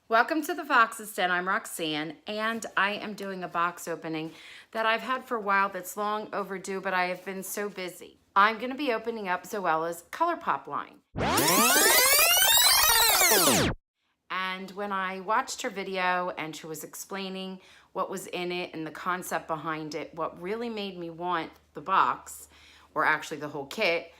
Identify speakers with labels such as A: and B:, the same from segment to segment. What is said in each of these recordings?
A: Welcome to the Fox's Den. I'm Roxanne, and I am doing a box opening that I've had for a while that's long overdue, but I have been so busy. I'm going to be opening up Zoella's ColourPop line. And when I watched her video and she was explaining what was in it and the concept behind it, what really made me want the box, or actually the whole kit,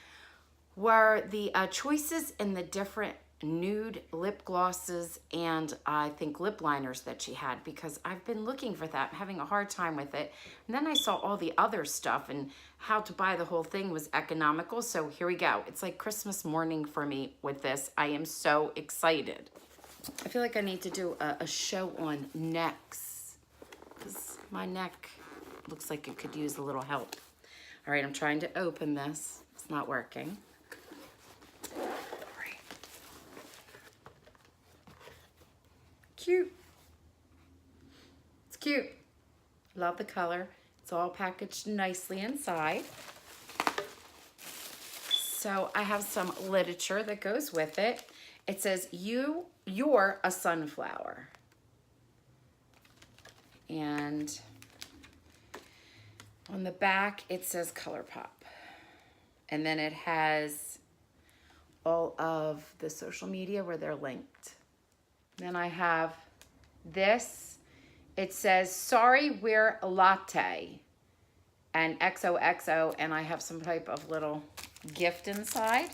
A: were the choices in the different nude lip glosses and I think lip liners that she had, because I've been looking for that, having a hard time with it. And then I saw all the other stuff and how to buy the whole thing was economical. So here we go. It's like Christmas morning for me with this. I am so excited. I feel like I need to do a show on necks because my neck looks like it could use a little help. All right, I'm trying to open this. It's not working. Cute. It's cute. Love the color. It's all packaged nicely inside. So I have some literature that goes with it. It says, you're a sunflower. And on the back, it says ColourPop. And then it has all of the social media where they're linked. Then I have this. It says, sorry, we're a latte. And XOXO, and I have some type of little gift inside.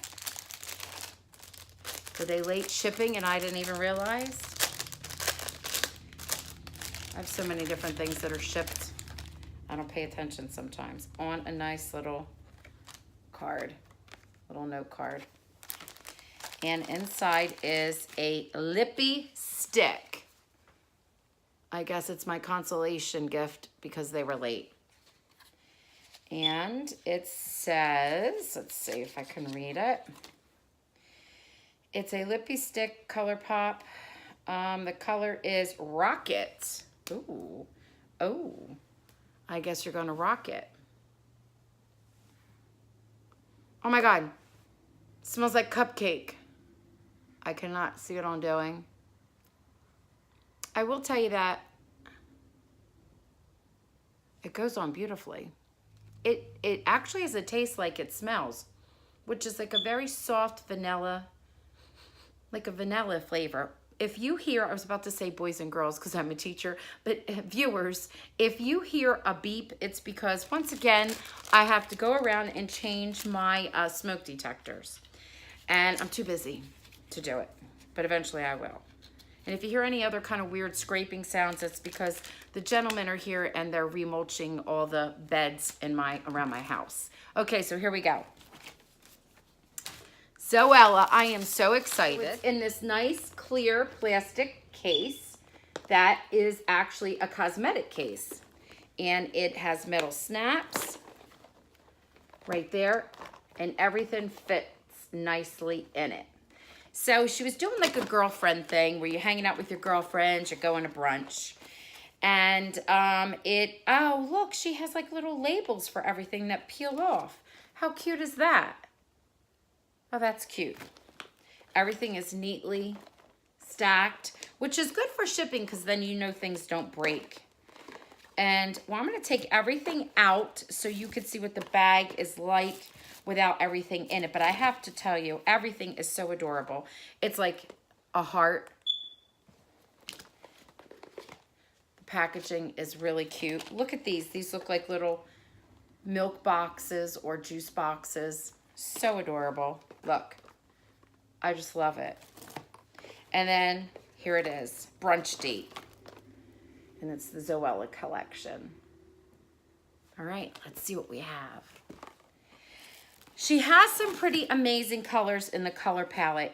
A: Were they late shipping and I didn't even realize? I have so many different things that are shipped. I don't pay attention sometimes. On a nice little card, little note card. And inside is a lippy stick. I guess it's my consolation gift because they were late. And it says, let's see if I can read it. It's a lippy stick ColourPop. The color is Rocket. Ooh, oh, I guess you're gonna rock it. Oh my God, it smells like cupcake. I cannot see what I'm doing. I will tell you that it goes on beautifully. It actually has a taste like it smells, which is like a very soft vanilla, like a vanilla flavor. If you hear, I was about to say boys and girls because I'm a teacher, but viewers, if you hear a beep, it's because once again, I have to go around and change my smoke detectors. And I'm too busy to do it, but eventually I will. And if you hear any other kind of weird scraping sounds, it's because the gentlemen are here and they're remulching all the beds in around my house. Okay, so here we go. Zoella, I am so excited. It's in this nice clear plastic case that is actually a cosmetic case. And it has metal snaps right there, and everything fits nicely in it. So she was doing like a girlfriend thing where you're hanging out with your girlfriends, you're going to brunch. And oh, look, she has like little labels for everything that peel off. How cute is that? Oh, that's cute. Everything is neatly stacked, which is good for shipping because then you know things don't break. And well, I'm going to take everything out so you can see what the bag is like without everything in it. But I have to tell you, everything is so adorable. It's like a heart. The packaging is really cute. Look at these. These look like little milk boxes or juice boxes. So adorable. Look, I just love it. And then here it is, Brunch Date. And it's the Zoella collection. All right, let's see what we have. She has some pretty amazing colors in the color palette.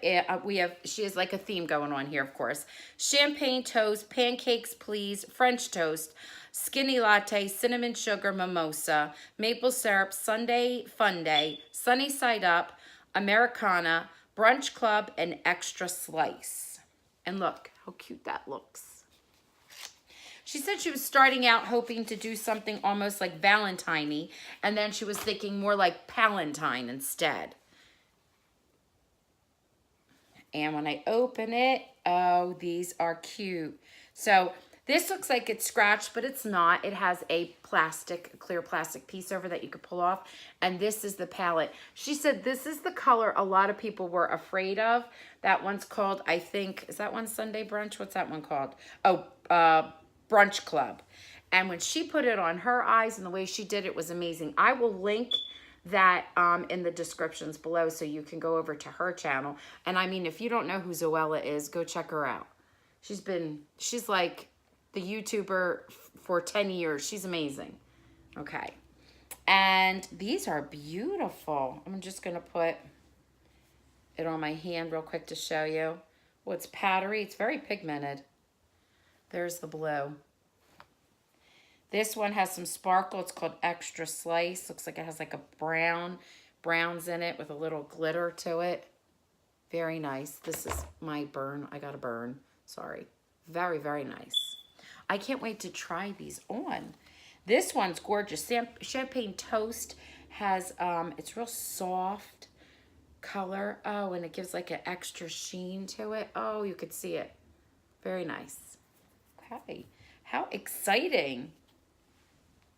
A: She has like a theme going on here, of course. Champagne toast, pancakes please, French toast, skinny latte, cinnamon sugar mimosa, maple syrup, Sunday fun day, sunny side up, Americana, brunch club, and extra slice. And look how cute that looks. She said she was starting out hoping to do something almost like Valentine-y, and then she was thinking more like Palentine instead. And when I open it, oh, these are cute. So this looks like it's scratched, but it's not. It has a clear plastic piece over that you could pull off. And this is the palette. She said this is the color a lot of people were afraid of. That one's called, I think, is that one Sunday Brunch? What's that one called? Oh, Brunch Club. And when she put it on her eyes and the way she did it was amazing. I will link that in the descriptions below so you can go over to her channel. And I mean, if you don't know who Zoella is, go check her out. She's like the YouTuber for 10 years. She's amazing. Okay. And these are beautiful. I'm just going to put it on my hand real quick to show you. Well, it's powdery. It's very pigmented. There's the blue. This one has some sparkle. It's called Extra Slice. Looks like it has like a browns in it with a little glitter to it. Very nice. This is my burn. I got a burn. Sorry. Very, very nice. I can't wait to try these on. This one's gorgeous. Champagne Toast has, it's real soft color. Oh, and it gives like an extra sheen to it. Oh, you could see it. Very nice. Okay. How exciting.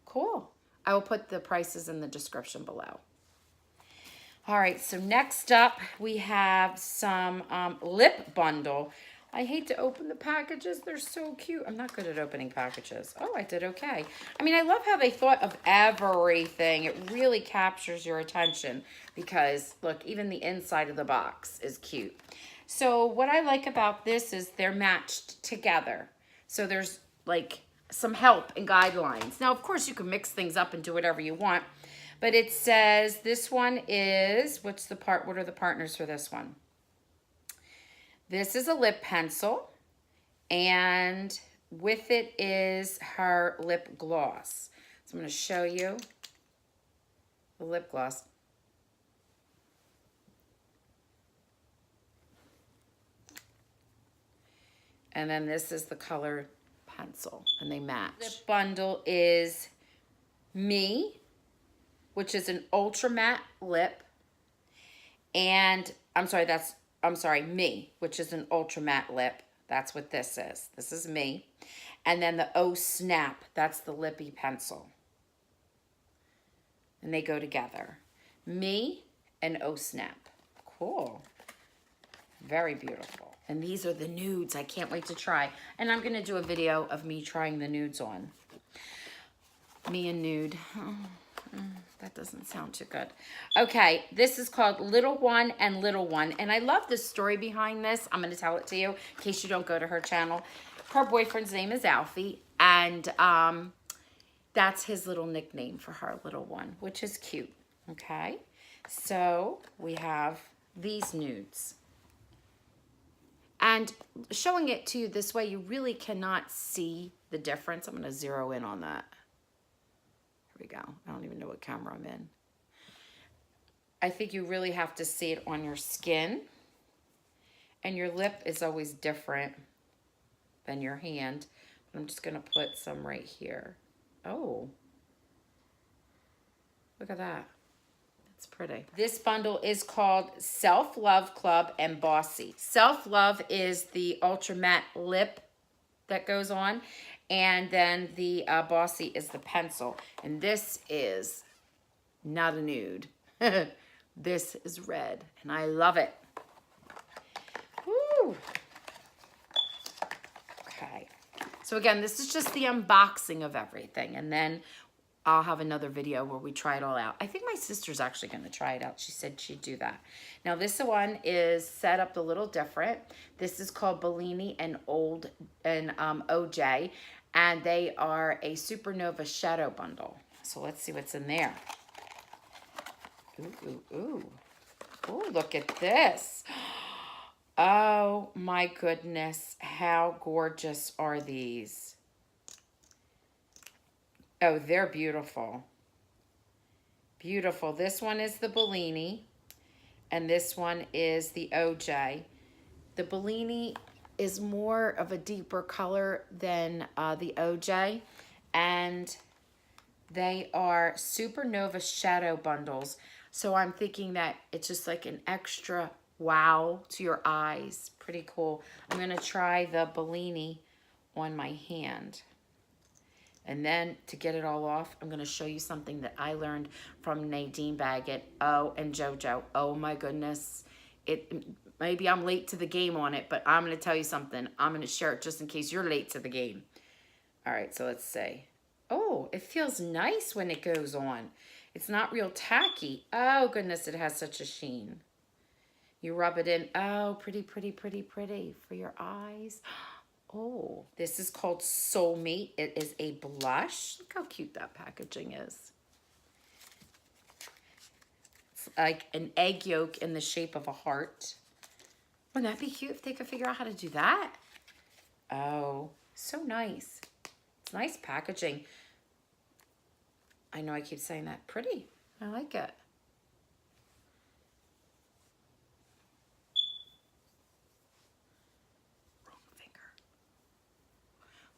A: Cool. I will put the prices in the description below. All right, so next up we have some lip bundle. I hate to open the packages. They're so cute. I'm not good at opening packages. Oh, I did okay. I mean, I love how they thought of everything. It really captures your attention because, look, even the inside of the box is cute. So what I like about this is they're matched together. So there's like some help and guidelines. Now, of course, you can mix things up and do whatever you want, but it says this one is, what are the partners for this one? This is a lip pencil, and with it is her lip gloss. So I'm going to show you the lip gloss. And then this is the color pencil, and they match. Lip bundle is Me, which is an ultra matte lip, and Me, which is an ultra matte lip. That's what this is. This is Me. And then the Oh Snap, that's the lippy pencil. And they go together. Me and Oh Snap. Cool. Very beautiful. And these are the nudes. I can't wait to try. And I'm going to do a video of me trying the nudes on. Me and nude. Oh, that doesn't sound too good. Okay, this is called Little One and Little One. And I love the story behind this. I'm going to tell it to you in case you don't go to her channel. Her boyfriend's name is Alfie. And that's his little nickname for her, Little One, which is cute. Okay, so we have these nudes. And showing it to you this way, you really cannot see the difference. I'm going to zero in on that. Here we go. I don't even know what camera I'm in. I think you really have to see it on your skin. And your lip is always different than your hand. I'm just going to put some right here. Oh. Look at that. It's pretty. This bundle is called Self Love Club and Bossy. Self Love is the ultra matte lip that goes on, and then the Bossy is the pencil. And this is not a nude. This is red, and I love it. Woo! Okay. So again, this is just the unboxing of everything, and then I'll have another video where we try it all out. I think my sister's actually going to try it out. She said she'd do that. Now this one is set up a little different. This is called Bellini and OJ, and they are a supernova shadow bundle. So let's see what's in there. Ooh, ooh, ooh. Ooh, look at this. Oh my goodness. How gorgeous are these? Oh, they're beautiful. Beautiful. This one is the Bellini, and this one is the OJ. The Bellini is more of a deeper color than the OJ, and they are supernova shadow bundles. So I'm thinking that it's just like an extra wow to your eyes. Pretty cool. I'm going to try the Bellini on my hand. And then to get it all off, I'm going to show you something that I learned from Nadine Baggett. Oh, and JoJo. Oh my goodness. Maybe I'm late to the game on it, but I'm going to tell you something. I'm going to share it just in case you're late to the game. All right, so let's see. Oh, it feels nice when it goes on. It's not real tacky. Oh goodness, it has such a sheen. You rub it in. Oh, pretty, pretty, pretty, pretty for your eyes. Oh, this is called Soulmate. It is a blush. Look how cute that packaging is. It's like an egg yolk in the shape of a heart. Wouldn't that be cute if they could figure out how to do that? Oh, so nice. It's nice packaging. I know I keep saying that. Pretty. I like it.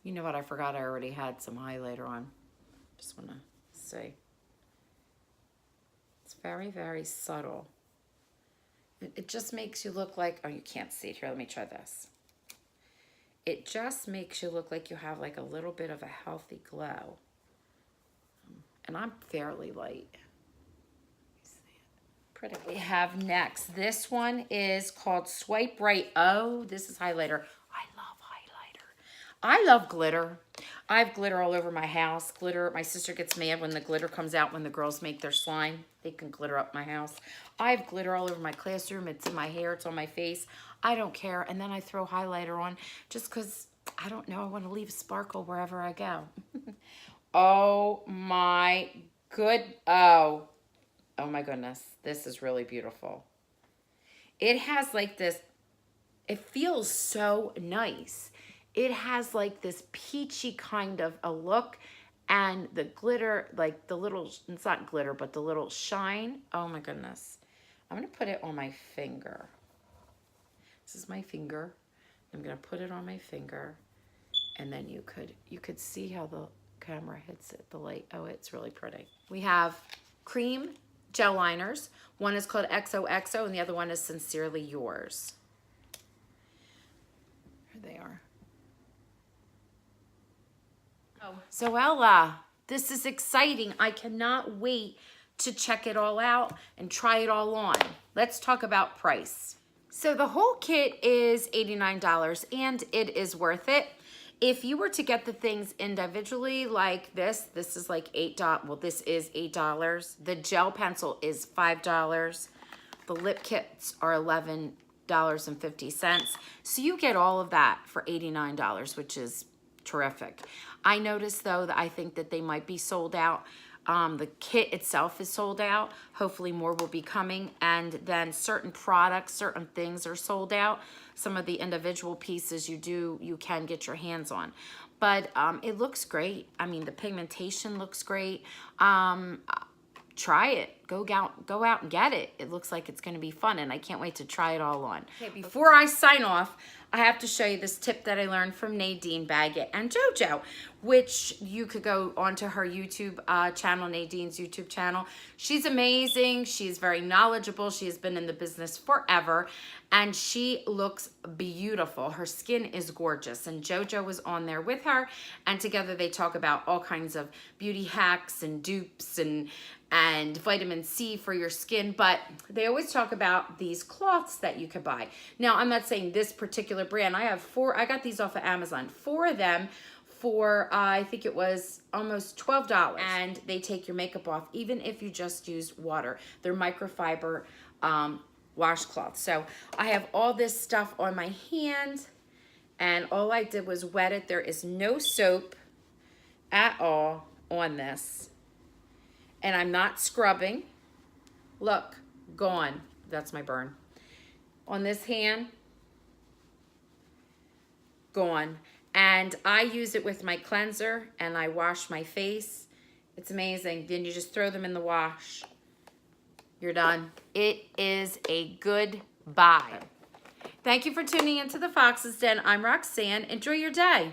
A: You know what? I forgot I already had some highlighter on. Just want to say. It's very, very subtle. It just makes you look like, oh, you can't see it here. Let me try this. It just makes you look like you have like a little bit of a healthy glow. And I'm fairly light. Pretty. We have next. This one is called Swipe Right. Oh, this is highlighter. I love glitter. I have glitter all over my house. Glitter, my sister gets mad when the glitter comes out when the girls make their slime. They can glitter up my house. I have glitter all over my classroom. It's in my hair. It's on my face. I don't care. And then I throw highlighter on just because, I don't know, I want to leave sparkle wherever I go. Oh my oh my goodness. This is really beautiful. It has like this, it feels so nice. It has like this peachy kind of a look, and the glitter, like the little, it's not glitter, but the little shine. Oh my goodness. I'm going to put it on my finger. This is my finger. I'm going to put it on my finger, and then you could see how the camera hits it, the light. Oh, it's really pretty. We have cream gel liners. One is called XOXO, and the other one is Sincerely Yours. Here they are. Oh, Zoella, this is exciting. I cannot wait to check it all out and try it all on. Let's talk about price. So the whole kit is $89 and it is worth it. If you were to get the things individually like this is like $8. Well, this is $8. The gel pencil is $5. The lip kits are $11.50. So you get all of that for $89, which is terrific. I noticed though that I think that they might be sold out. The kit itself is sold out. Hopefully more will be coming. And then certain products, certain things are sold out. Some of the individual pieces you can get your hands on. But it looks great. I mean, the pigmentation looks great. Try it. Go out and get it. It looks like it's going to be fun, and I can't wait to try it all on. Okay, before I sign off, I have to show you this tip that I learned from Nadine Baggett and JoJo, which you could go onto her YouTube channel, Nadine's YouTube channel. She's amazing. She's very knowledgeable. She has been in the business forever, and she looks beautiful. Her skin is gorgeous, and JoJo was on there with her, and together they talk about all kinds of beauty hacks and dupes and vitamin C for your skin, but they always talk about these cloths that you could buy. Now, I'm not saying this particular brand. I have 4, I got these off of Amazon, 4 of them for, I think it was almost $12, and they take your makeup off, even if you just use water. They're microfiber washcloths. So I have all this stuff on my hand, and all I did was wet it. There is no soap at all on this. And I'm not scrubbing. Look, gone. That's my burn. On this hand, gone. And I use it with my cleanser, and I wash my face. It's amazing. Then you just throw them in the wash. You're done. It is a good buy. Thank you for tuning into the Fox's Den. I'm Roxanne. Enjoy your day.